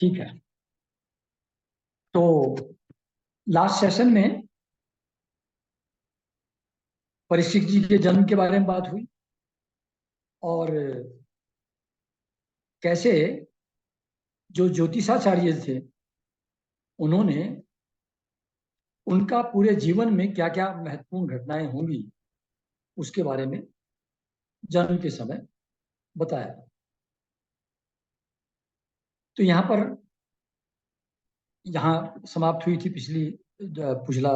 ठीक है। तो लास्ट सेशन में परीक्षित जी के जन्म के बारे में बात हुई और कैसे जो ज्योतिषाचार्य थे उन्होंने उनका पूरे जीवन में क्या क्या महत्वपूर्ण घटनाएं होंगी उसके बारे में जन्म के समय बताया। तो यहाँ समाप्त हुई थी पिछला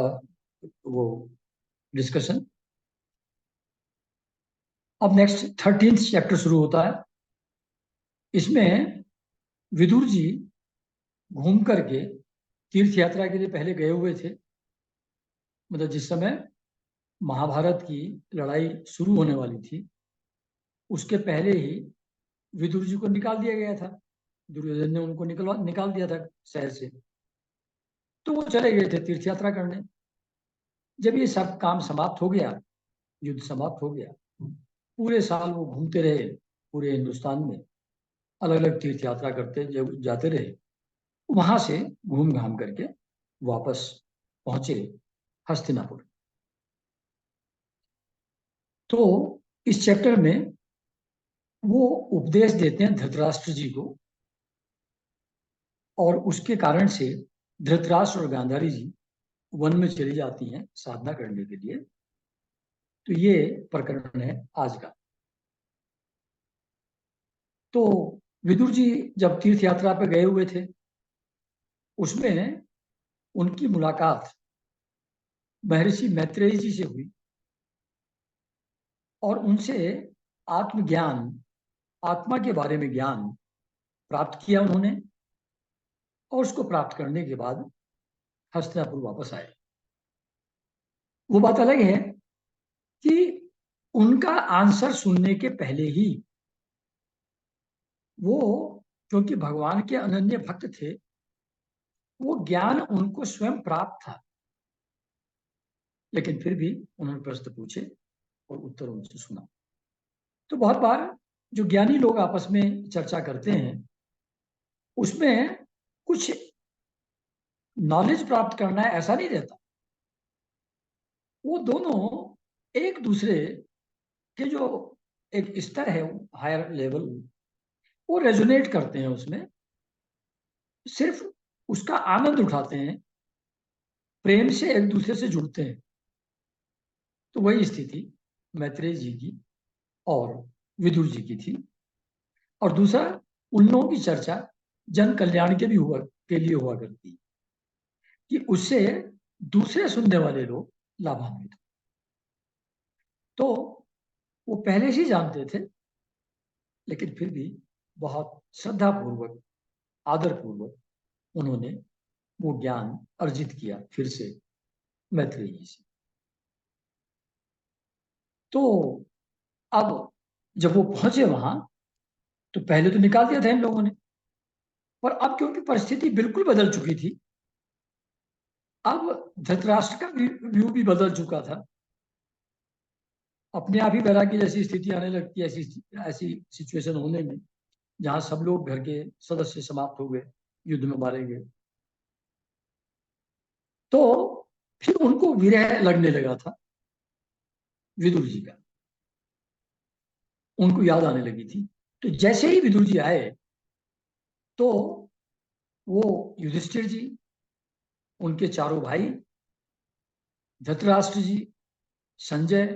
वो डिस्कशन। अब नेक्स्ट 13th चैप्टर शुरू होता है। इसमें विदुर जी घूम करके तीर्थ यात्रा के लिए पहले गए हुए थे। मतलब जिस समय महाभारत की लड़ाई शुरू होने वाली थी उसके पहले ही विदुर जी को निकाल दिया गया था। दुर्योधन ने उनको निकाल दिया था शहर से। तो वो चले गए थे तीर्थ यात्रा करने। जब ये सब काम समाप्त हो गया, युद्ध समाप्त हो गया, पूरे साल वो घूमते रहे पूरे हिंदुस्तान में, अलग अलग तीर्थ यात्रा करते जाते रहे। वहां से घूम घाम करके वापस पहुंचे हस्तिनापुर। तो इस चैप्टर में वो उपदेश देते हैं धृतराष्ट्र जी को, और उसके कारण से धृतराष्ट्र और गांधारी जी वन में चली जाती हैं साधना करने के लिए। तो ये प्रकरण है आज का। तो विदुर जी जब तीर्थ यात्रा पर गए हुए थे उसमें उनकी मुलाकात महर्षि मैत्रेयी जी से हुई और उनसे आत्मज्ञान, आत्मा के बारे में ज्ञान प्राप्त किया उन्होंने। और उसको प्राप्त करने के बाद हस्तिनापुर वापस आए। वो बात अलग है कि उनका आंसर सुनने के पहले ही वो, क्योंकि भगवान के अनन्य भक्त थे, वो ज्ञान उनको स्वयं प्राप्त था, लेकिन फिर भी उन्होंने प्रश्न पूछे और उत्तर उनसे सुना। तो बहुत बार जो ज्ञानी लोग आपस में चर्चा करते हैं उसमें कुछ नॉलेज प्राप्त करना है ऐसा नहीं रहता। वो दोनों एक दूसरे के जो एक स्तर है हायर लेवल, वो रेजोनेट करते हैं, उसमें सिर्फ उसका आनंद उठाते हैं, प्रेम से एक दूसरे से जुड़ते हैं। तो वही स्थिति मैत्रेय जी की और विदुर जी की थी। और दूसरा, उन लोगों की चर्चा जन कल्याण के लिए हुआ करती है कि उससे दूसरे सुनने वाले लोग लाभान्वित हो। तो वो पहले से जानते थे, लेकिन फिर भी बहुत श्रद्धा पूर्वक, आदर पूर्वक उन्होंने वो ज्ञान अर्जित किया फिर से मैत्रेय जी से। तो अब जब वो पहुंचे वहां, तो पहले तो निकाल दिया था इन लोगों ने, पर अब क्योंकि परिस्थिति बिल्कुल बदल चुकी थी, अब धृतराष्ट्र का व्यू भी बदल चुका था। अपने आप ही वैराग्य जैसी स्थिति आने लगती है, ऐसी ऐसी सिचुएशन होने में जहां सब लोग घर के सदस्य समाप्त हो गए, युद्ध में मारे गए। तो फिर उनको विरह लगने लगा था विदुर जी का, उनको याद आने लगी थी। तो जैसे ही विदुर जी आए तो वो युधिष्ठिर जी, उनके चारों भाई, धृतराष्ट्र जी, संजय,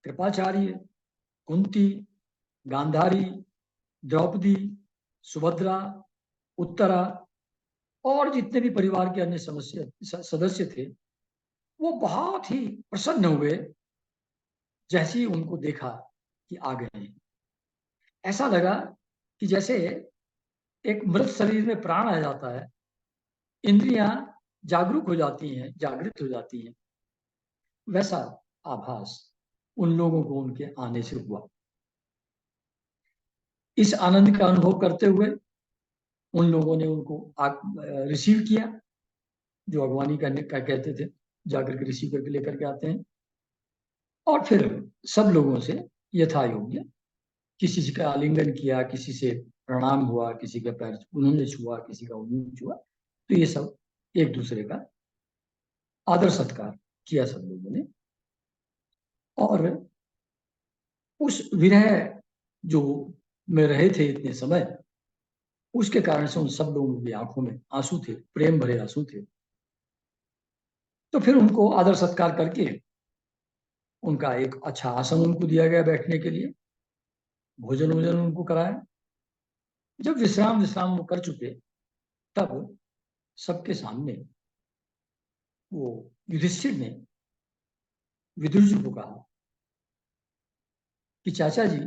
कृपाचार्य, कुंती, गांधारी, द्रौपदी, सुभद्रा, उत्तरा और जितने भी परिवार के अन्य सदस्य थे, वो बहुत ही प्रसन्न हुए जैसे ही उनको देखा कि आ गए हैं। ऐसा लगा कि जैसे एक मृत शरीर में प्राण आ जाता है, इंद्रियां जागरूक हो जाती हैं, जागृत हो जाती हैं, वैसा आभास उन लोगों को उनके आने से हुआ। इस आनंद का अनुभव करते हुए उन लोगों ने उनको रिसीव किया, जो अगवानी करने का कहते थे, जाकर के रिसीव करके लेकर के आते हैं। और फिर सब लोगों से यथा योग्य किसी से का आलिंगन किया, किसी से प्रणाम हुआ, किसी के पैर उन्होंने छुआ, किसी का उन्होंने छुआ, तो ये सब एक दूसरे का आदर सत्कार किया सब लोगों ने। और उस विरह जो में रहे थे इतने समय, उसके कारण से उन सब लोगों की आंखों में आंसू थे, प्रेम भरे आंसू थे। तो फिर उनको आदर सत्कार करके उनका एक अच्छा आसन उनको दिया गया बैठने के लिए, भोजन वोजन उनको कराया। जब विश्राम विश्राम वो कर चुके, तब सबके सामने वो युधिष्ठिर ने विदुर जी को कहा कि चाचा जी,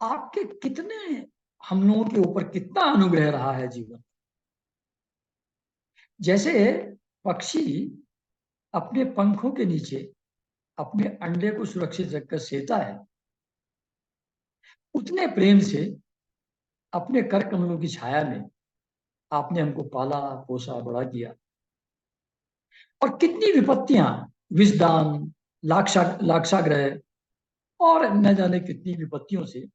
आपके कितने, हम लोगों के ऊपर कितना अनुग्रह रहा है जीवन। जैसे पक्षी अपने पंखों के नीचे अपने अंडे को सुरक्षित रखकर सेता है, उतने प्रेम से अपने कर कमलों की छाया में आपने हमको पाला, पोसा, बड़ा किया। और कितनी विपत्तियां, विषदान, लाक्षाग्रह और न जाने कितनी विपत्तियों से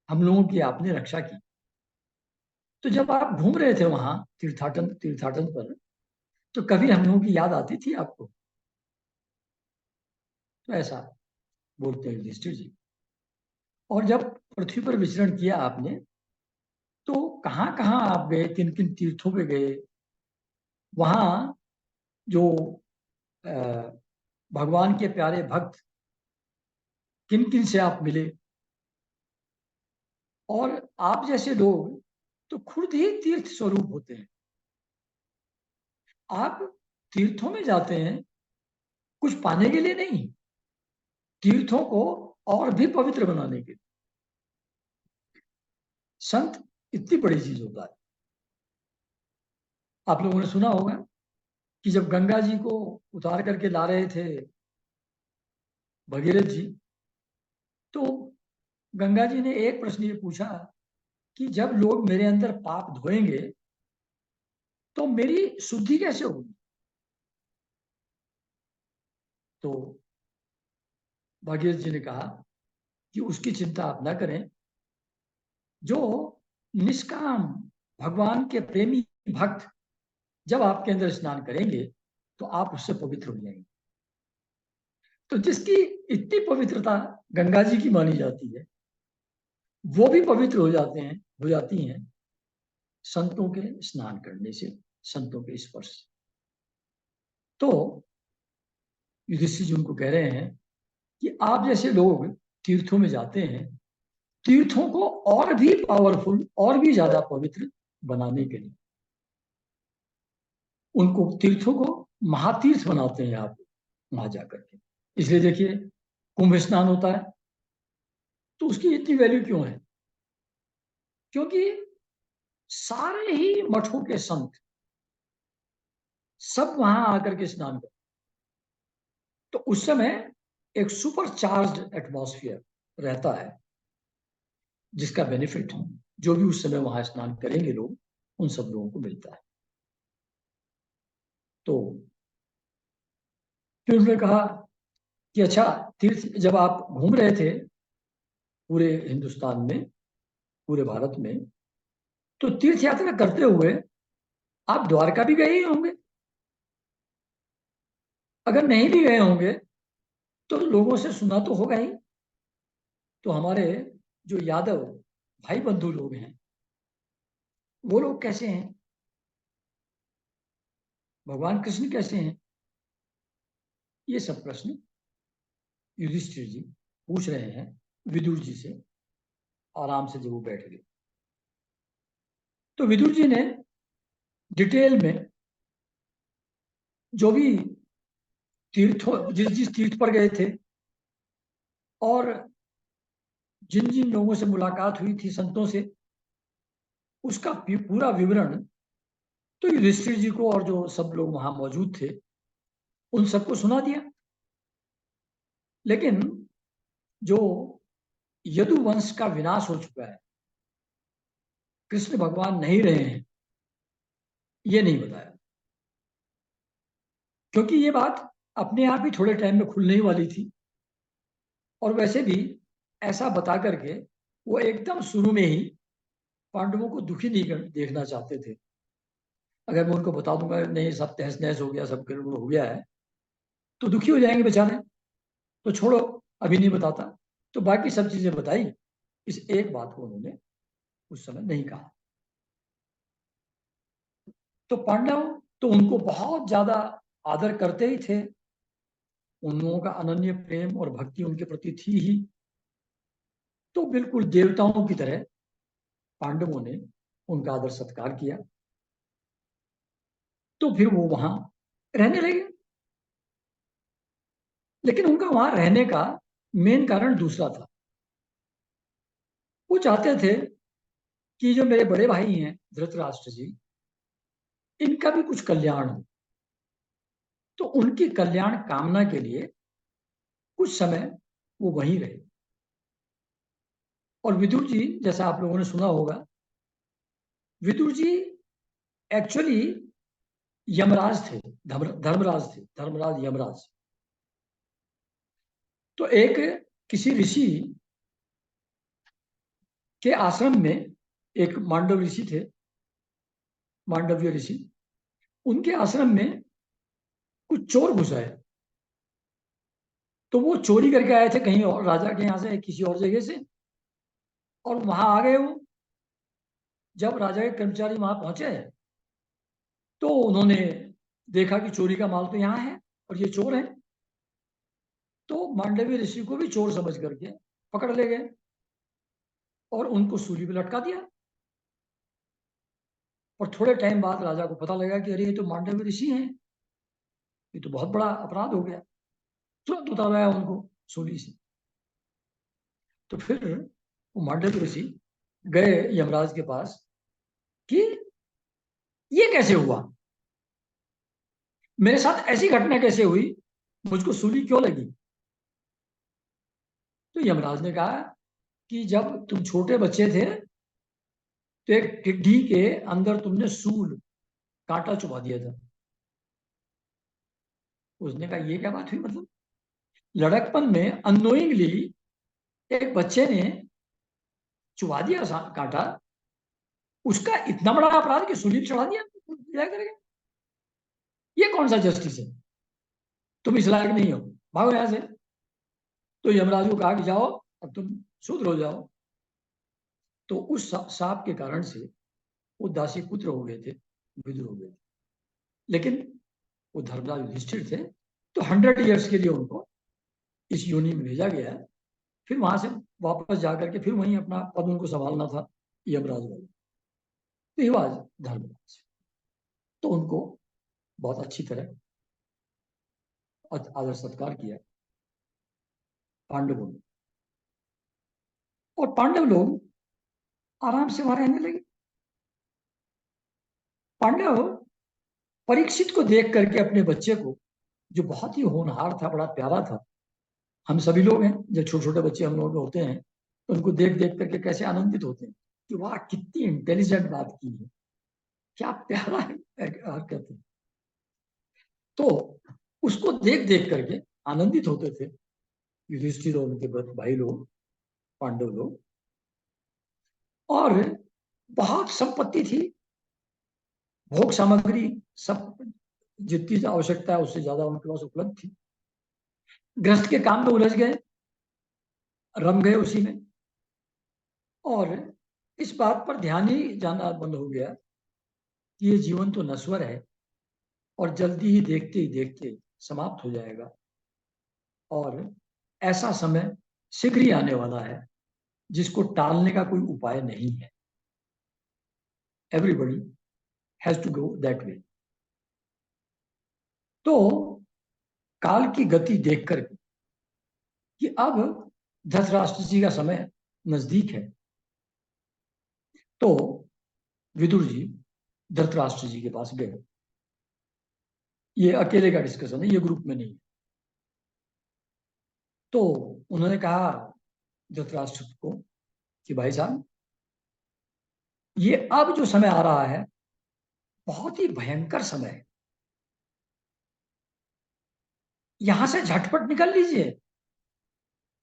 हम लोगों की आपने रक्षा की। तो जब आप घूम रहे थे वहां तीर्थाटन तीर्थाटन पर, तो कभी हम लोगों की याद आती थी आपको? तो ऐसा बोलते हैं युधिष्ठिर जी। और जब पृथ्वी पर विचरण किया आपने, तो कहाँ कहाँ आप गए, किन किन तीर्थों पे गए, वहां जो अ, भगवान के प्यारे भक्त किन किन से आप मिले। और आप जैसे लोग तो खुद ही तीर्थ स्वरूप होते हैं। आप तीर्थों में जाते हैं कुछ पाने के लिए नहीं, तीर्थों को और भी पवित्र बनाने के लिए। संत इतनी बड़ी चीज होता है। आप लोगों ने सुना होगा कि जब गंगा जी को उतार करके ला रहे थे भगीरथ जी, तो गंगा जी ने एक प्रश्न ये पूछा कि जब लोग मेरे अंदर पाप धोएंगे तो मेरी शुद्धि कैसे होगी। तो भागीरथ जी ने कहा कि उसकी चिंता आप ना करें, जो निष्काम भगवान के प्रेमी भक्त जब आपके अंदर स्नान करेंगे तो आप उससे पवित्र हो जाएंगे। तो जिसकी इतनी पवित्रता गंगा जी की मानी जाती है, वो भी पवित्र हो जाते हैं, हो जाती हैं संतों के स्नान करने से, संतों के स्पर्श से। तो युधिष्ठिर जी उनको कह रहे हैं कि आप जैसे लोग तीर्थों में जाते हैं, तीर्थों को और भी पावरफुल, और भी ज्यादा पवित्र बनाने के लिए उनको तीर्थों को महातीर्थ बनाते हैं आप वहां जाकर के। इसलिए देखिए, कुंभ स्नान होता है तो उसकी इतनी वैल्यू क्यों है? क्योंकि सारे ही मठों के संत सब वहां आकर के स्नान करते, तो उस समय एक सुपर चार्ज एटमॉस्फेयर रहता है, जिसका बेनिफिट जो भी उस समय वहां स्नान करेंगे लोग, उन सब लोगों को मिलता है। तो फिर उसने कहा कि अच्छा, तीर्थ जब आप घूम रहे थे पूरे हिंदुस्तान में, पूरे भारत में, तो तीर्थ यात्रा करते हुए आप द्वारका भी गए ही होंगे। अगर नहीं भी गए होंगे तो लोगों से सुना तो होगा ही। तो हमारे जो यादव भाई बंधु लोग हैं, वो लोग कैसे हैं, भगवान कृष्ण कैसे हैं, ये सब प्रश्न युधिष्ठिर जी पूछ रहे हैं विदुर जी से, आराम से जब वो बैठ गए। तो विदुर जी ने डिटेल में जो भी तीर्थों, जिस जिस तीर्थ पर गए थे और जिन जिन लोगों से मुलाकात हुई थी संतों से, उसका पूरा विवरण तो युधिष्ठिर जी को और जो सब लोग वहां मौजूद थे उन सबको सुना दिया। लेकिन जो यदु वंश का विनाश हो चुका है, कृष्ण भगवान नहीं रहे हैं, ये नहीं बताया। क्योंकि ये बात अपने आप ही थोड़े टाइम में खुलने ही वाली थी, और वैसे भी ऐसा बता करके वो एकदम शुरू में ही पांडवों को दुखी नहीं देखना चाहते थे। अगर मैं उनको बता दूंगा नहीं सब तहस नहस हो गया, सब गड़बड़ हो गया है, तो दुखी हो जाएंगे बेचारे। तो छोड़ो, अभी नहीं बताता। तो बाकी सब चीजें बताई, इस एक बात को उन्होंने उस समय नहीं कहा। तो पांडव तो उनको बहुत ज्यादा आदर करते ही थे, उन लोगों का अनन्य प्रेम और भक्ति उनके प्रति थी ही। तो बिल्कुल देवताओं की तरह पांडवों ने उनका आदर सत्कार किया। तो फिर वो वहां रहने लगे। लेकिन उनका वहां रहने का मेन कारण दूसरा था। वो चाहते थे कि जो मेरे बड़े भाई हैं धृतराष्ट्र जी, इनका भी कुछ कल्याण हो। तो उनकी कल्याण कामना के लिए कुछ समय वो वहीं रहे। और विदुर जी, जैसा आप लोगों ने सुना होगा, विदुर जी एक्चुअली यमराज थे, धर्मराज थे, धर्मराज यमराज। तो एक किसी ऋषि के आश्रम में, एक मांडव ऋषि थे, मांडव्य ऋषि, उनके आश्रम में कुछ चोर घुस आए। तो वो चोरी करके आए थे कहीं और, राजा के यहाँ से किसी और जगह से, और वहां आ गए वो। जब राजा के कर्मचारी वहां पहुंचे तो उन्होंने देखा कि चोरी का माल तो यहाँ है और ये चोर है। तो मांडवी ऋषि को भी चोर समझ करके पकड़ ले गए और उनको सूली पे लटका दिया। और थोड़े टाइम बाद राजा को पता लगा कि अरे ये तो मांडवी ऋषि हैं, ये तो बहुत बड़ा अपराध हो गया। तुरंत उतारा उनको सूली से। तो फिर वो मांडवी ऋषि गए यमराज के पास कि ये कैसे हुआ, मेरे साथ ऐसी घटना कैसे हुई, मुझको सूली क्यों लगी। तो यमराज ने कहा कि जब तुम छोटे बच्चे थे तो एक टिड्डी के अंदर तुमने सूल, कांटा चुबा दिया था। उसने कहा ये क्या बात हुई, मतलब लड़कपन में अननोइंगली एक बच्चे ने चुबा दिया कांटा, उसका इतना बड़ा अपराध कि सूली पे चढ़ा दिया क्या करेगा। ये कौन सा जस्टिस है, तुम इस लायक नहीं हो, भागो यहां से। तो यमराज को कहा कि जाओ, अब तुम शुद्र हो जाओ। तो उस साप के कारण से वो दासी पुत्र हो गए थे, विदुर हो गए थे। लेकिन वो धर्मराज युधिष्ठिर थे, तो 100 ईयर्स के लिए उनको इस योनि में भेजा गया है। फिर वहां से वापस जाकर के फिर वहीं अपना पद उनको संभालना था, यमराज वाले। तो ये वाज धर्मराज। तो उनको बहुत अच्छी तरह आदर सत्कार किया पांडवों ने। और पांडव लोग आराम से वहां रहने लगे। पांडव परीक्षित को देख करके अपने बच्चे को, जो बहुत ही होनहार था, बड़ा प्यारा था, हम सभी लोग हैं जब छोटे छोटे बच्चे हम लोग होते हैं तो उनको देख देख करके कैसे आनंदित होते हैं कि वाह कितनी इंटेलिजेंट बात की है, क्या प्यारा हरकत है। तो उसको देख देख करके आनंदित होते थे युधिष्ठिर और उनके भाई लोग, पांडव लोग। और बहुत संपत्ति थी, भोग सामग्री, सब जितनी आवश्यकता है उससे ज्यादा उनके पास उपलब्ध थी। गृहस्थ के काम में उलझ गए, रम गए उसी में। और इस बात पर ध्यान ही जाना बंद हो गया कि ये जीवन तो नश्वर है और जल्दी ही देखते समाप्त हो जाएगा। और ऐसा समय शीघ्र ही आने वाला है जिसको टालने का कोई उपाय नहीं है। Everybody has to go that way. तो काल की गति देखकर कि अब धृतराष्ट्र जी का समय नजदीक है, तो विदुर जी धृतराष्ट्र जी के पास गए। ये अकेले का डिस्कशन है, ये ग्रुप में नहीं। तो उन्होंने कहा धृतराष्ट्र को कि भाई साहब, ये अब जो समय आ रहा है बहुत ही भयंकर समय है, यहां से झटपट निकल लीजिए,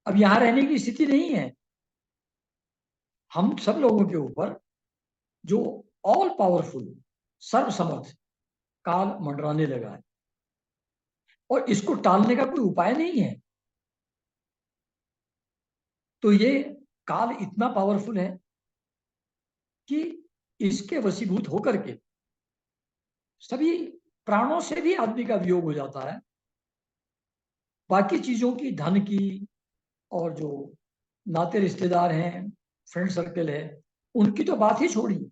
अब यहां रहने की स्थिति नहीं है। हम सब लोगों के ऊपर जो ऑल पावरफुल, सर्वसमर्थ काल मंडराने लगा है और इसको टालने का कोई उपाय नहीं है। तो ये काल इतना पावरफुल है कि इसके वशीभूत होकर के सभी प्राणों से भी आदमी का वियोग हो जाता है। बाकी चीजों की, धन की, और जो नाते रिश्तेदार हैं, फ्रेंड सर्कल है, उनकी तो बात ही छोड़िए,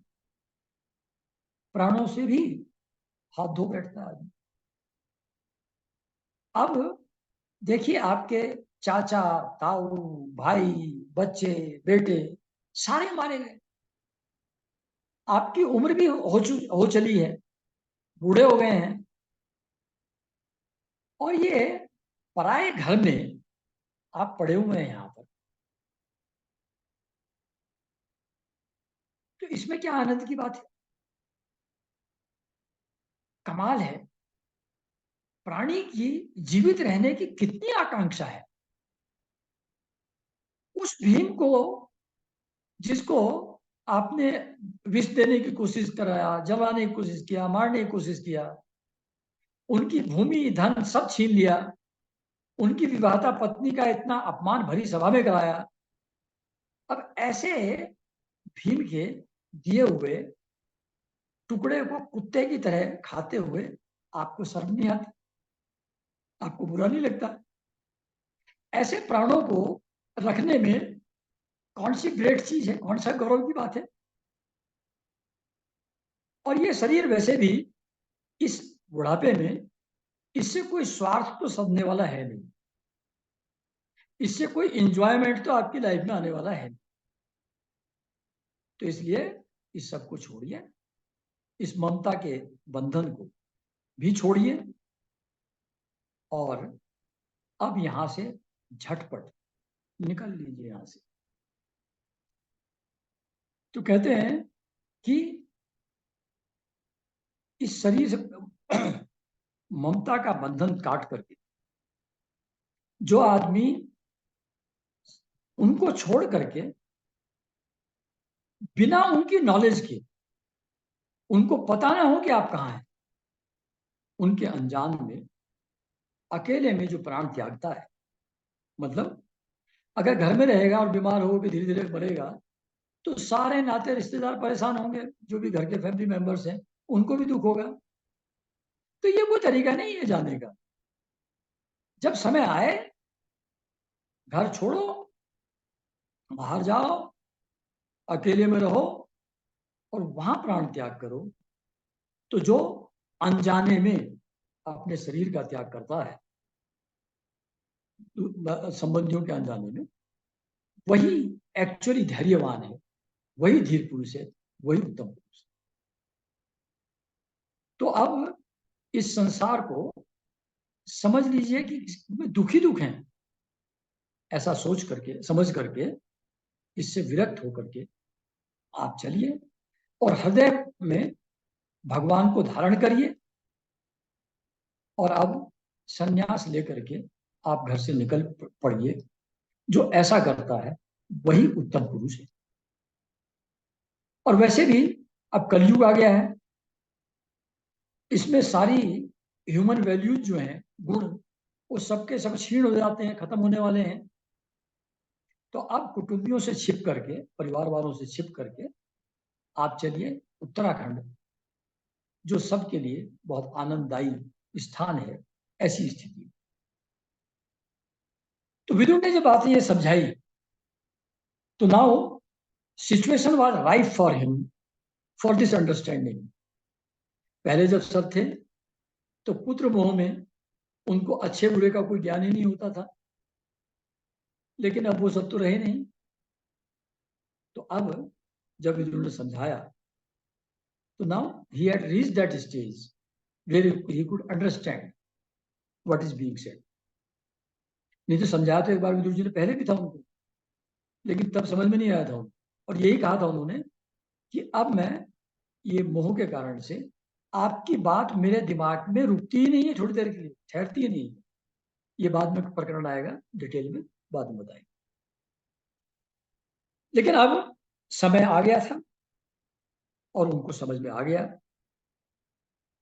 प्राणों से भी हाथ धो बैठता है आदमी। अब देखिए, आपके चाचा, ताऊ, भाई, बच्चे, बेटे सारे मारे गए। आपकी उम्र भी हो चली है, बूढ़े हो गए हैं, और ये पराए घर में आप पड़े हुए हैं यहां पर। तो इसमें क्या आनंद की बात है? कमाल है, प्राणी की जीवित रहने की कितनी आकांक्षा है। उस भीम को, जिसको आपने विष देने की कोशिश कराया, जलाने की कोशिश किया, मारने की कोशिश किया, उनकी भूमि धन सब छीन लिया, उनकी विवाहिता पत्नी का इतना अपमान भरी सभा में कराया, अब ऐसे भीम के दिए हुए टुकड़े को कुत्ते की तरह खाते हुए आपको शर्म नहीं आती? आपको बुरा नहीं लगता? ऐसे प्राणों को रखने में कौन सी ग्रेट चीज है, कौन सा गौरव की बात है? और ये शरीर वैसे भी इस बुढ़ापे में, इससे कोई स्वार्थ तो सधने वाला है नहीं, इससे कोई इंजॉयमेंट तो आपकी लाइफ में आने वाला है नहीं। तो इसलिए इस सब को छोड़िए, इस ममता के बंधन को भी छोड़िए, और अब यहां से झटपट निकल लीजिए यहां से। तो कहते हैं कि इस शरीर से ममता का बंधन काट करके जो आदमी उनको छोड़ करके, बिना उनकी नॉलेज के, उनको पता ना हो कि आप कहां हैं, उनके अनजान में अकेले में जो प्राण त्यागता है, मतलब अगर घर में रहेगा और बीमार होकर धीरे धीरे मरेगा, तो सारे नाते रिश्तेदार परेशान होंगे, जो भी घर के फैमिली मेंबर्स हैं उनको भी दुख होगा। तो ये कोई तरीका नहीं है जाने का। जब समय आए, घर छोड़ो, बाहर जाओ, अकेले में रहो और वहां प्राण त्याग करो। तो जो अनजाने में अपने शरीर का त्याग करता है, संबंधियों के अनजाने में, वही एक्चुअली धैर्यवान है, वही धीर पुरुष है, वही उत्तम पुरुष है। तो अब इस संसार को समझ लीजिए कि इसमें दुखी दुख हैं, ऐसा सोच करके, समझ करके, इससे विरक्त होकर के आप चलिए और हृदय में भगवान को धारण करिए, और अब संन्यास लेकर के आप घर से निकल पड़िए। जो ऐसा करता है वही उत्तम पुरुष है। और वैसे भी अब कलयुग आ गया है, इसमें सारी ह्यूमन वैल्यूज जो हैं, गुण, वो सबके सब क्षीण हो जाते हैं, खत्म होने वाले हैं। तो अब कुटुंबियों से छिप करके, परिवार वालों से छिप करके आप चलिए उत्तराखंड, जो सबके लिए बहुत आनंददायी स्थान है, ऐसी स्थिति। तो विदुर ने जब बातें ये समझाई, तो now situation was right for him, for this understanding. पहले जब सब थे तो पुत्र मोह में उनको अच्छे बुरे का कोई ज्ञान ही नहीं होता था, लेकिन अब वो सब तो रहे नहीं। तो अब जब विदुर ने समझाया, तो now he had reached that stage where he could understand what is being said. नहीं तो समझाया तो एक बार विदुर जी ने पहले भी था उनको, लेकिन तब समझ में नहीं आया था उनको। और यही कहा था उन्होंने कि अब मैं, ये मोह के कारण से आपकी बात मेरे दिमाग में रुकती ही नहीं है, थोड़ी देर के लिए ठहरती ही नहीं है। ये बाद में प्रकरण आएगा डिटेल में, बाद में बताएंगे। लेकिन अब समय आ गया था और उनको समझ में आ गया।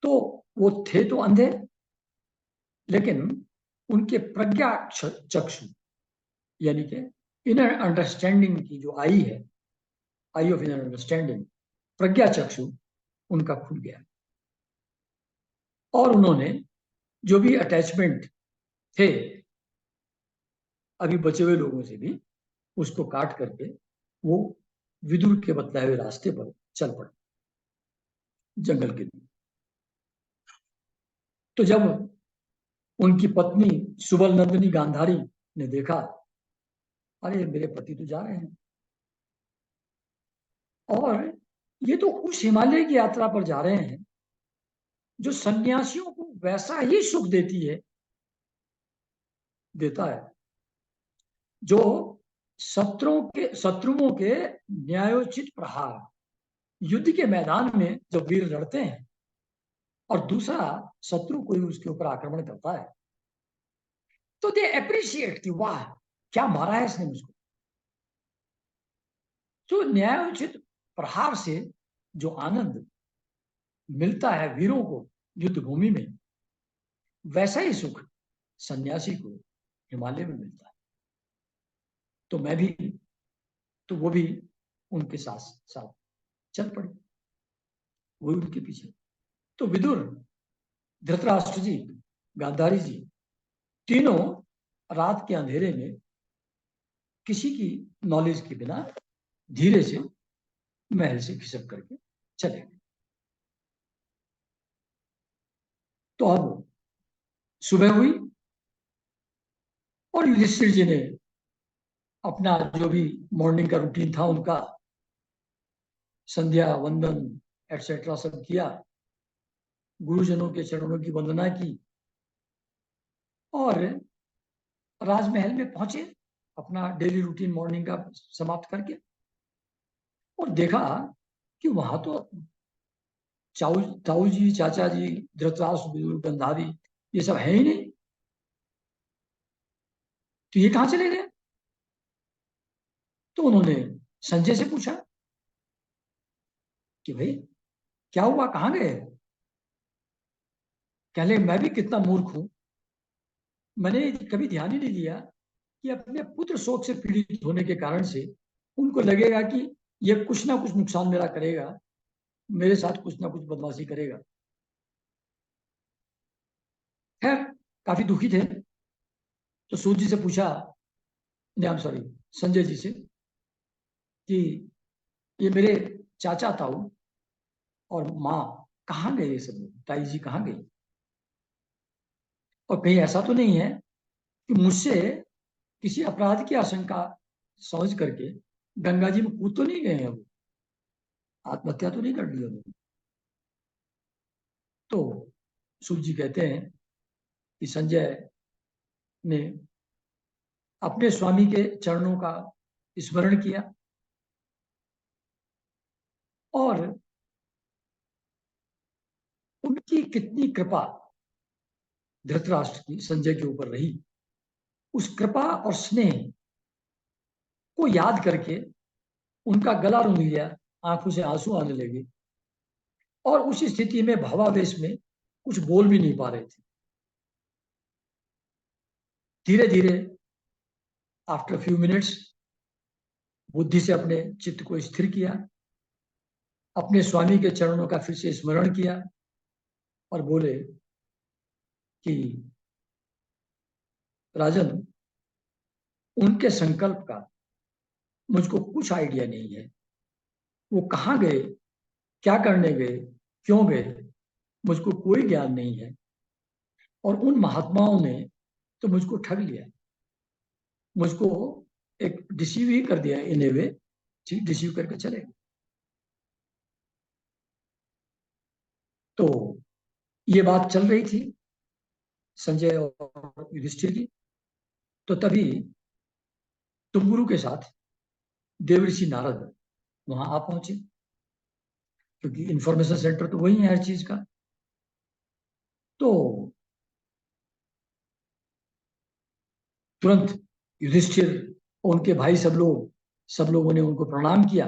तो वो थे तो अंधे, लेकिन उनके प्रज्ञा चक्षु, यानी कि इनर अंडरस्टैंडिंग की जो आई है, आई ऑफ इनर अंडरस्टैंडिंग, प्रज्ञा चक्षु उनका खुल गया। और उन्होंने जो भी अटैचमेंट थे अभी बचे हुए लोगों से भी, उसको काट करके वो विदुर के बतलाए हुए रास्ते पर चल पड़े, जंगल के लिए। तो जब उनकी पत्नी सुबल नंदिनी गांधारी ने देखा, अरे मेरे पति तो जा रहे हैं, और ये तो उस हिमालय की यात्रा पर जा रहे हैं जो सन्यासियों को वैसा ही सुख देता है जो शत्रुओं के न्यायोचित प्रहार, युद्ध के मैदान में जब वीर लड़ते हैं और दूसरा शत्रु कोई उसके ऊपर आक्रमण करता है, तो दे अप्रिशिएट कि वाह क्या मारा है इसने मुझको। तो न्यायोचित प्रहार से जो आनंद मिलता है वीरों को युद्ध भूमि में, वैसा ही सुख सन्यासी को हिमालय में मिलता है। तो मैं भी, तो वो भी उनके साथ साथ चल पड़े, वो उनके पीछे। तो विदुर, धृतराष्ट्र जी, गांधारी जी, तीनों रात के अंधेरे में किसी की नॉलेज के बिना धीरे से महल से खिसक करके चले गए। तो अब सुबह हुई और युधिष्ठिर जी ने अपना जो भी मॉर्निंग का रूटीन था उनका, संध्या वंदन एटसेट्रा सब किया, गुरुजनों के चरणों की वंदना की और राजमहल में पहुंचे अपना डेली रूटीन मॉर्निंग का समाप्त करके। और देखा कि वहां तो ताऊ जी, चाचा जी, धृतराष्ट्र, विदुर, गंधारी, ये सब है ही नहीं। तो ये कहां चले गए? तो उन्होंने संजय से पूछा कि भाई क्या हुआ, कहां गए? कहले मैं भी कितना मूर्ख हूं, मैंने कभी ध्यान ही नहीं दिया कि अपने पुत्र शोक से पीड़ित होने के कारण से उनको लगेगा कि ये कुछ ना कुछ नुकसान मेरा करेगा, मेरे साथ कुछ ना कुछ बदमाशी करेगा। खैर काफी दुखी थे। तो सूत जी से पूछा, नहीं सॉरी, संजय जी से, कि ये मेरे चाचा ताऊ और माँ कहाँ गए, ये सब लोग, ताई जी कहाँ गई, और कहीं ऐसा तो नहीं है कि मुझसे किसी अपराध की आशंका समझ करके गंगा जी में कूद तो नहीं गए हैं, वो आत्महत्या तो नहीं कर ली उन्होंने? तो सूत जी कहते हैं कि संजय ने अपने स्वामी के चरणों का स्मरण किया और उनकी कितनी कृपा धृतराष्ट्र की संजय के ऊपर रही, उस कृपा और स्नेह को याद करके उनका गला रूंध गया, आंखों से आंसू आने लगे और उस स्थिति में भावावेश में कुछ बोल भी नहीं पा रहे थे। धीरे धीरे आफ्टर फ्यू मिनट्स बुद्धि से अपने चित्त को स्थिर किया, अपने स्वामी के चरणों का फिर से स्मरण किया और बोले कि राजन, उनके संकल्प का मुझको कुछ आइडिया नहीं है, वो कहाँ गए, क्या करने गए, क्यों गए, मुझको कोई ज्ञान नहीं है। और उन महात्माओं ने तो मुझको ठग लिया, मुझको एक डिसीव ही कर दिया इन ए वे, डिसीव करके चले। तो ये बात चल रही थी संजय और युधिष्ठिर की। तो तभी तुमगुरु के साथ देवऋषि नारद वहां आ पहुंचे, क्योंकि इंफॉर्मेशन सेंटर तो वही है हर चीज का। तो तुरंत युधिष्ठिर, उनके भाई, सब लोगों ने उनको प्रणाम किया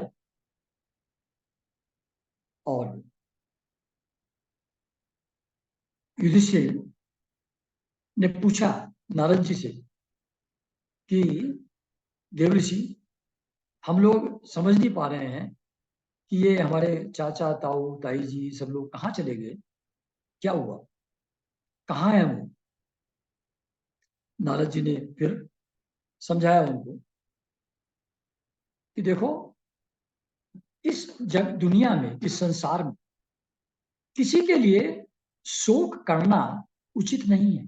और युधिष्ठिर ने पूछा नारद जी से कि देवऋषि, हम लोग समझ नहीं पा रहे हैं कि ये हमारे चाचा ताऊ ताई जी सब लोग कहाँ चले गए, क्या हुआ, कहाँ है वो। नारद जी ने फिर समझाया उनको कि देखो, इस जग दुनिया में, इस संसार में किसी के लिए शोक करना उचित नहीं है।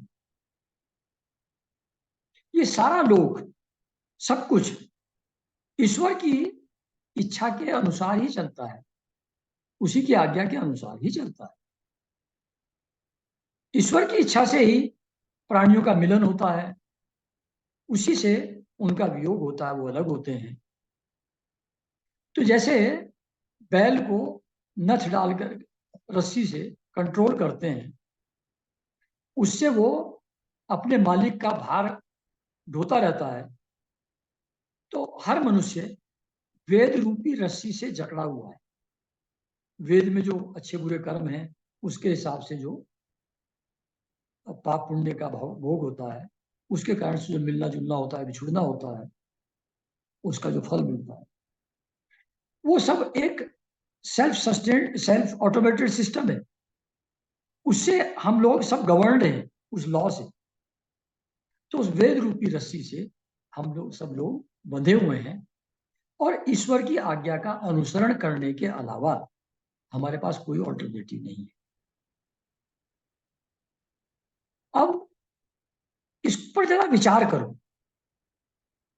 ये सारा लोग, सब कुछ ईश्वर की इच्छा के अनुसार ही चलता है, उसी की आज्ञा के अनुसार ही चलता है। ईश्वर की इच्छा से ही प्राणियों का मिलन होता है, उसी से उनका वियोग होता है, वो अलग होते हैं। तो जैसे बैल को नथ डालकर रस्सी से कंट्रोल करते हैं, उससे वो अपने मालिक का भार ढोता रहता है, तो हर मनुष्य वेद रूपी रस्सी से जकड़ा हुआ है। वेद में जो अच्छे बुरे कर्म हैं, उसके हिसाब से जो पाप पुण्य का भोग होता है, उसके कारण से जो मिलना जुलना होता है, बिछुड़ना होता है, उसका जो फल मिलता है, वो सब एक self sustained, self automated system है। उससे हम लोग सब गवर्नड हैं, उस लॉ से। तो उस वेद रूपी रस्सी से हम लोग, सब लोग बंधे हुए हैं, और ईश्वर की आज्ञा का अनुसरण करने के अलावा हमारे पास कोई ऑल्टरनेटिव नहीं है। अब इस पर जरा विचार करो।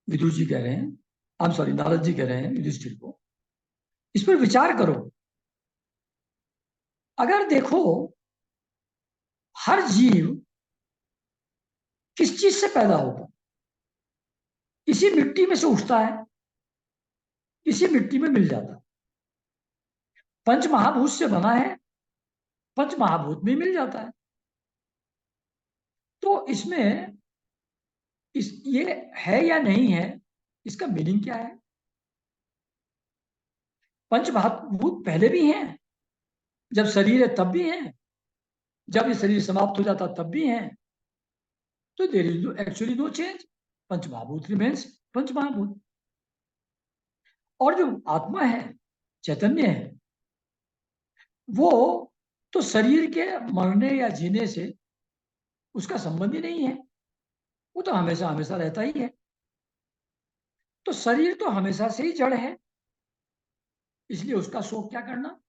विदुर जी कह रहे हैं, I am sorry, Narad ji कह रहे हैं युधिष्ठिर को, इस पर विचार करो। अगर देखो, हर जीव किस चीज से पैदा होगा, इसी मिट्टी में से उठता है, इसी मिट्टी में मिल जाता है। पंच महाभूत से बना है, पंच महाभूत में मिल जाता है। तो इसमें ये है या नहीं है, इसका मीनिंग क्या है। पंच महाभूत पहले भी हैं, जब शरीर है तब भी हैं, जब ये शरीर समाप्त हो जाता तब भी हैं। तो there is actually no change, panch mahabhut remains पंच महाभूत। और जो आत्मा है, चैतन्य है, वो तो शरीर के मरने या जीने से उसका संबंध ही नहीं है, वो तो हमेशा हमेशा रहता ही है। तो शरीर तो हमेशा से ही जड़ है, इसलिए उसका शोक क्या करना।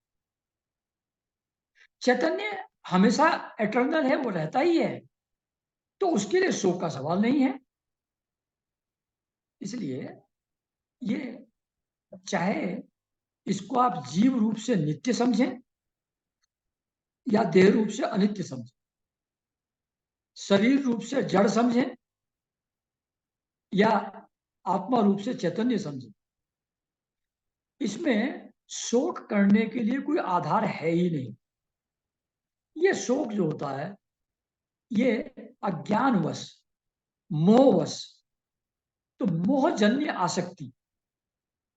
चैतन्य हमेशा एटर्नल है, वो रहता ही है, तो उसके लिए शोक का सवाल नहीं है। इसलिए ये, चाहे इसको आप जीव रूप से नित्य समझें या देह रूप से अनित्य समझें, शरीर रूप से जड़ समझें या आत्मा रूप से चैतन्य समझें, इसमें शोक करने के लिए कोई आधार है ही नहीं। ये शोक जो होता है, ये अज्ञानवश, मोहवश, तो मोहजन्य आसक्ति,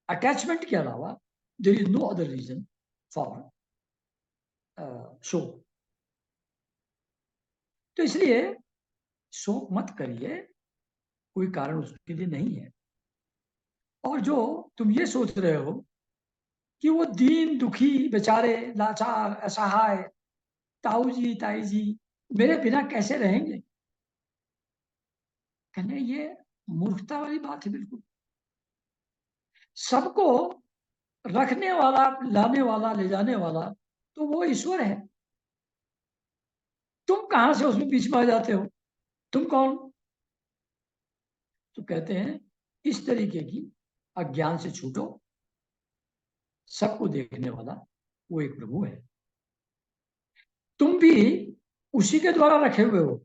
अटैचमेंट के अलावा there is no other reason for शोक। तो इसलिए शोक मत करिए, कोई कारण उसके लिए नहीं है। और जो तुम ये सोच रहे हो कि वो दीन दुखी बेचारे, लाचार असहाय ताऊ जी ताई जी मेरे बिना कैसे रहेंगे, कहने ये मूर्खता वाली बात है बिल्कुल। सबको रखने वाला, लाने वाला, ले जाने वाला तो वो ईश्वर है। तुम कहां से उसमें बीच में आ जाते हो, तुम कौन। तो कहते हैं इस तरीके की अज्ञान से छूटो, सबको देखने वाला वो एक प्रभु है। तुम भी उसी के द्वारा रखे हुए हो,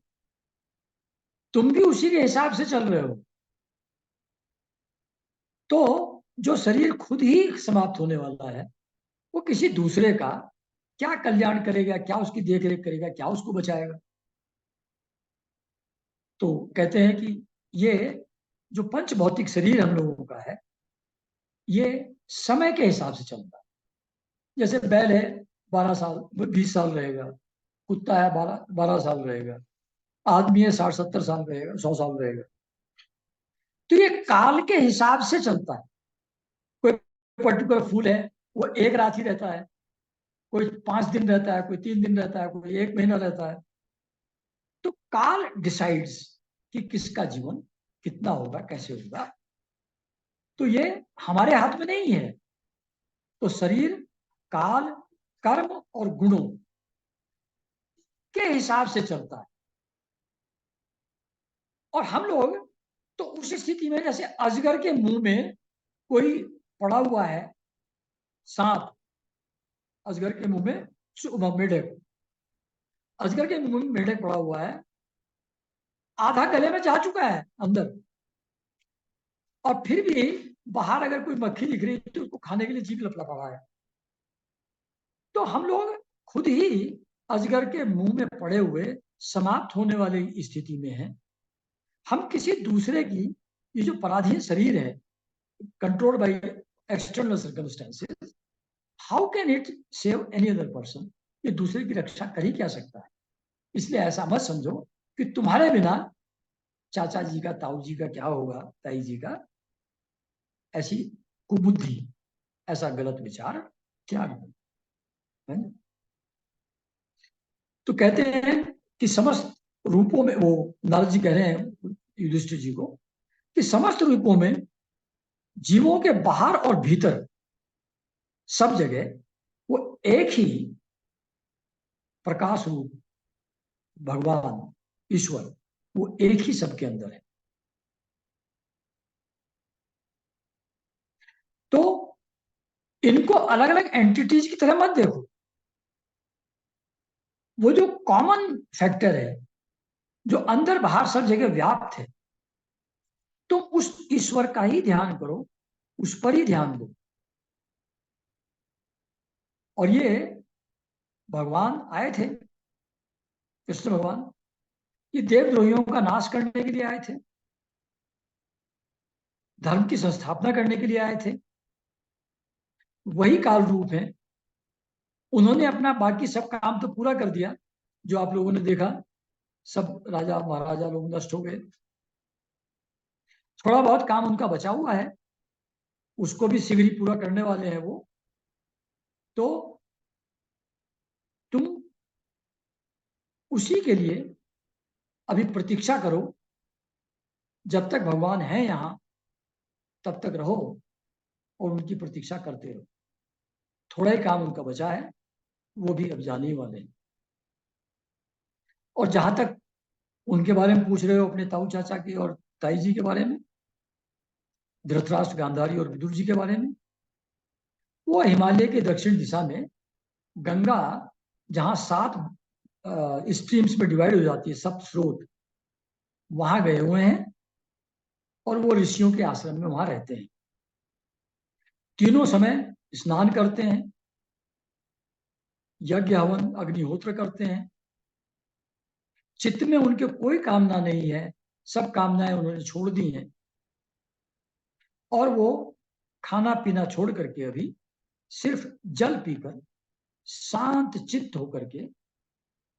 तुम भी उसी के हिसाब से चल रहे हो। तो जो शरीर खुद ही समाप्त होने वाला है, वो किसी दूसरे का क्या कल्याण करेगा, क्या उसकी देख रेख करेगा, क्या उसको बचाएगा। तो कहते हैं कि ये जो पंच भौतिक शरीर हम लोगों का है, ये समय के हिसाब से चलता है। जैसे बैल है 12 साल 20 साल रहेगा, कुत्ता है 12 12 साल रहेगा, आदमी है 60 70 साल रहेगा, 100 साल रहेगा। तो ये काल के हिसाब से चलता है। कोई पर्टिकुलर फूल है, वो एक रात ही रहता है, कोई 5 दिन रहता है, कोई 3 दिन रहता है, कोई 1 महीना रहता है। तो काल डिसाइड्स कि किसका जीवन कितना होगा, कैसे होगा। तो ये हमारे हाथ में नहीं है। तो शरीर काल, कर्म और गुणों के हिसाब से चलता है। और हम लोग तो उस स्थिति में, जैसे अजगर के मुंह में कोई पड़ा हुआ है सांप, अजगर के मुंह में मेढक, अजगर के मुंह में मेढक पड़ा हुआ है, आधा गले में जा चुका है अंदर, और फिर भी बाहर अगर कोई मक्खी दिख रही है तो उसको खाने के लिए जीभ लपला रहा है। तो हम लोग खुद ही अजगर के मुंह में पड़े हुए समाप्त होने वाली स्थिति में हैं। हम किसी दूसरे की, ये जो पराधीन शरीर है, controlled by external circumstances, how can it save any other person? ये दूसरे की रक्षा कर ही क्या सकता है? इसलिए ऐसा मत समझो कि तुम्हारे बिना चाचा जी का, ताऊ जी का क्या होगा, ताई जी का। ऐसी कुबुद्धि, ऐसा गलत विचार क्या है? तो कहते हैं कि समस्त रूपों में, वो नारद जी कह रहे हैं युधिष्ठिर जी को, कि समस्त रूपों में, जीवों के बाहर और भीतर, सब जगह वो एक ही प्रकाश रूप भगवान ईश्वर, वो एक ही सबके अंदर है। तो इनको अलग अलग एंटिटीज की तरह मत देखो। वो जो कॉमन फैक्टर है, जो अंदर बाहर सब जगह व्याप्त है, तो उस ईश्वर का ही ध्यान करो, उस पर ही ध्यान दो। और ये भगवान आए थे, कृष्ण भगवान, ये देवद्रोहियों का नाश करने के लिए आए थे, धर्म की संस्थापना करने के लिए आए थे। वही काल रूप है। उन्होंने अपना बाकी सब काम तो पूरा कर दिया, जो आप लोगों ने देखा, सब राजा महाराजा लोग नष्ट हो गए। थोड़ा बहुत काम उनका बचा हुआ है, उसको भी शीघ्र ही पूरा करने वाले हैं वो। तो तुम उसी के लिए अभी प्रतीक्षा करो। जब तक भगवान है यहाँ, तब तक रहो और उनकी प्रतीक्षा करते रहो। थोड़ा ही काम उनका बचा है, वो भी अब जाने ही वाले हैं। और जहां तक उनके बारे में पूछ रहे हो, अपने ताऊ चाचा की और ताई जी के बारे में, धृतराष्ट्र, गांधारी और विदुर जी के बारे में, वो हिमालय के दक्षिण दिशा में गंगा, जहां 7 स्ट्रीम्स में डिवाइड हो जाती है, 7 स्रोत, वहां गए हुए हैं। और वो ऋषियों के आश्रम में वहां रहते हैं, तीनों समय स्नान करते हैं, यज्ञ हवन अग्निहोत्र करते हैं। चित्त में उनके कोई कामना नहीं है, सब कामनाएं उन्होंने छोड़ दी हैं। और वो खाना पीना छोड़ करके अभी सिर्फ जल पीकर शांत चित्त होकर के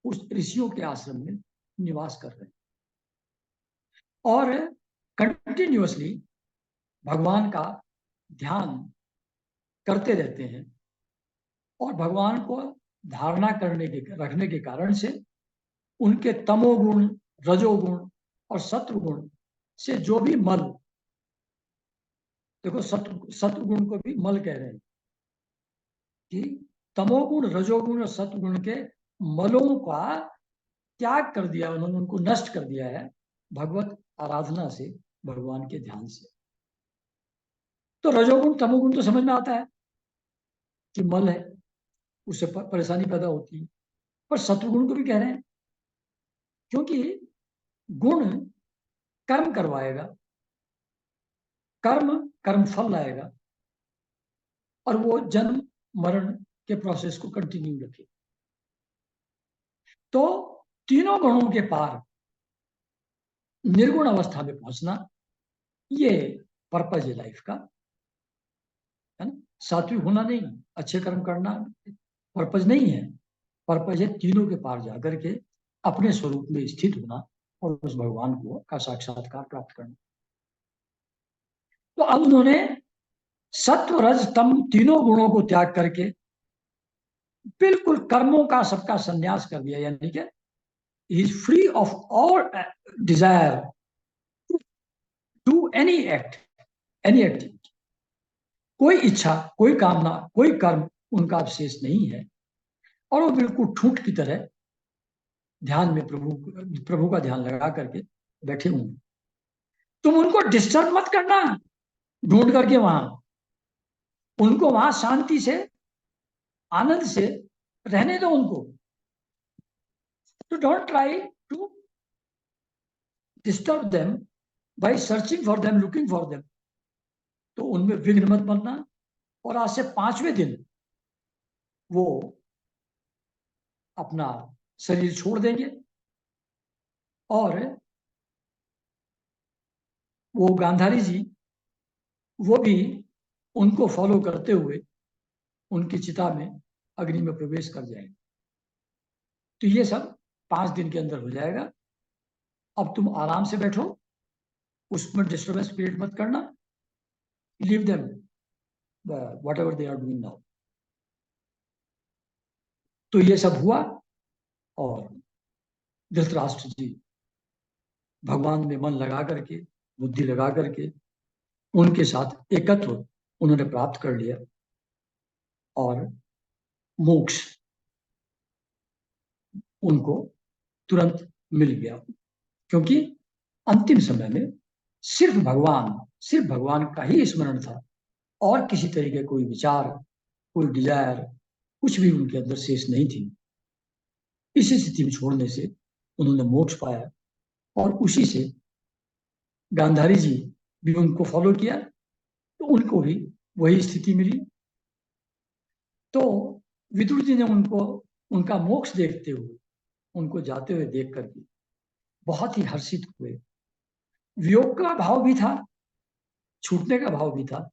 उस ऋषियों के आश्रम में निवास कर रहे हैं। और कंटिन्यूअसली भगवान का ध्यान करते रहते हैं। और भगवान को धारणा करने के, रखने के कारण से उनके तमोगुण, रजोगुण और सत्वगुण से जो भी मल, देखो सत्वगुण को भी मल कह रहे हैं, कि तमोगुण, रजोगुण और सत्वगुण के मलों का त्याग कर दिया उन्होंने, उनको नष्ट कर दिया है भगवत आराधना से, भगवान के ध्यान से। तो रजोगुण तमोगुण तो समझ में आता है कि मल है, उससे परेशानी पैदा होती है। पर सत्वगुण को भी कह रहे हैं, क्योंकि गुण कर्म करवाएगा, कर्म कर्म फल लाएगा, और वो जन्म मरण के प्रोसेस को कंटिन्यू रखे। तो तीनों गुणों के पार निर्गुण अवस्था में पहुंचना, ये पर्पज है लाइफ का, है ना। सात्विक होना नहीं, अच्छे कर्म करना पर्पज नहीं है। पर्पज है तीनों के पार जाकर के अपने स्वरूप में स्थित होना और उस भगवान को का साक्षात्कार प्राप्त करना। तो अब उन्होंने सत्व रज तम तीनों गुणों को त्याग करके बिल्कुल कर्मों का सबका संन्यास कर दिया, यानी कि he is free of all desire to do any act, any activity। कोई इच्छा, कोई कामना, कोई कर्म उनका अवशेष नहीं है और वो बिल्कुल ठूंठ की तरह ध्यान में प्रभु का ध्यान लगा करके बैठे हुए। तुम उनको डिस्टर्ब मत करना ढूंढ करके वहां, उनको वहां शांति से आनंद से रहने दो उनको। तो don't try to disturb them by searching for them, looking for them. तो उनमें विघ्न मत बनना। और आज से 5वें दिन वो अपना शरीर छोड़ देंगे और वो गांधारी जी वो भी उनको फॉलो करते हुए उनकी चिता में अग्नि में प्रवेश कर जाएंगे। तो ये सब 5 दिन के अंदर हो जाएगा। अब तुम आराम से बैठो, उसमें डिस्टर्बेंस क्रिएट मत करना, leave them whatever they are doing now. तो ये सब हुआ और धृतराष्ट्र जी भगवान में मन लगा करके, बुद्धि लगा करके उनके साथ एकत्व उन्होंने प्राप्त कर लिया और मोक्ष उनको तुरंत मिल गया। क्योंकि अंतिम समय में सिर्फ भगवान का ही स्मरण था और किसी तरीके कोई विचार, कोई डिजायर, कुछ भी उनके अंदर शेष नहीं थी। इसी स्थिति में छोड़ने से उन्होंने मोक्ष पाया और उसी से गांधारी जी भी उनको फॉलो किया तो उनको भी वही स्थिति मिली। तो विदुर जी ने उनको उनका मोक्ष देखते हुए, उनको जाते हुए देख करके बहुत ही हर्षित हुए। वियोग का भाव भी था, छूटने का भाव भी था,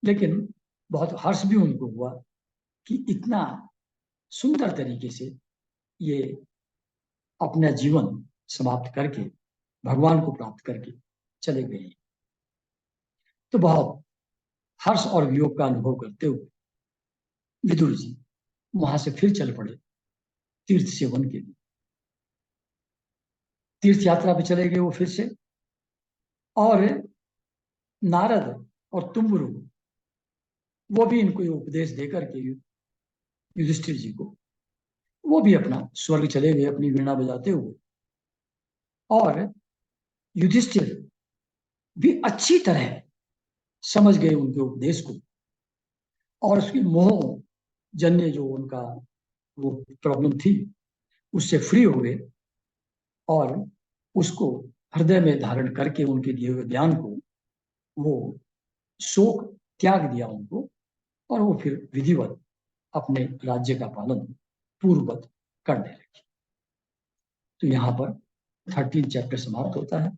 लेकिन बहुत हर्ष भी उनको हुआ कि इतना सुंदर तरीके से ये अपना जीवन समाप्त करके भगवान को प्राप्त करके चले गए। तो बहुत हर्ष और वियोग का अनुभव करते हुए विदुर जी वहां से फिर चल पड़े तीर्थ सेवन के लिए। तीर्थ यात्रा पे चले गए वो फिर से। और नारद और तुम्बरु वो भी इनको उपदेश देकर के युधिष्ठिर जी को, वो भी अपना स्वर्ग चले गए अपनी वीणा बजाते हुए। और युधिष्ठिर भी अच्छी तरह समझ गए उनके उपदेश को और उसकी मोह जन्य जो उनका वो प्रॉब्लम थी उससे फ्री हो गए और उसको हृदय में धारण करके उनके दिए हुए ज्ञान को वो शोक त्याग दिया उनको और वो फिर विधिवत अपने राज्य का पालन पूर्ववत करने लगे। तो यहाँ पर 13 चैप्टर समाप्त होता है।